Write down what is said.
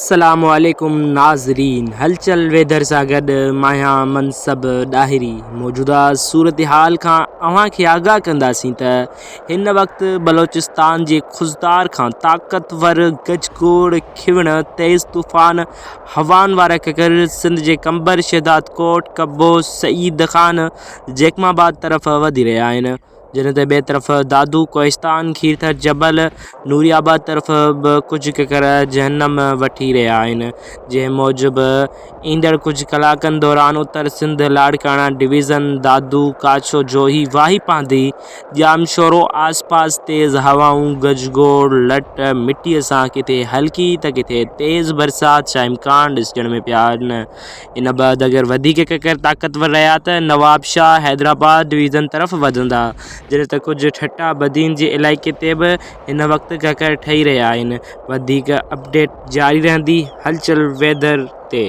अस्सलामुअलैकुम नाज़रीन, हलचल वेदर सां गॾु मां मनसब ॾाहिरी मौजूदा सूरत हाल खां अव्हांखे आगाह कंदासीं त हिन वक़्तु बलोचिस्तान जे खुज़दार खां ताक़तवर गजगोड़ खिवण तेज़ तूफ़ान हवाउनि वारा ककर सिंध जे कंबर शहदाद कोट कब्बो सईद खान जैकमाबाद तरफ़ वधी रहिया आहिनि, जॾहिं त ॿिए तरफ़ दादू कोहिस्तान खीरथर जबल नूरियाबाद तरफ़ बि कुझु ककर जहन्नम वठी रहिया आहिनि। जंहिं मूजिबि ईंदड़ कुझु कलाकनि दौरान उत्तर सिंध लाड़काना डिवीज़न दादू काछो जोही वाही पांधी जामशोरो आसपास तेज़ हवाऊं गजगोड़ लट मिटीअ सां किथे हल्की त किथे तेज़ बरसात जा इम्कान ॾिसण में पिया आहिनि। इन बैदि अगरि वधीक ककर ताक़तवर रहिया त नवाबशाह हैदराबाद डिवीज़न तरफ़ वधंदा, जॾहिं त कुझु ठट्टा बदीन जे इलाइक़े ते बि हिन वक़्तु ककर ठही रहिया आहिनि। वधीक अपडेट जारी रहंदी हलचल वेदर ते।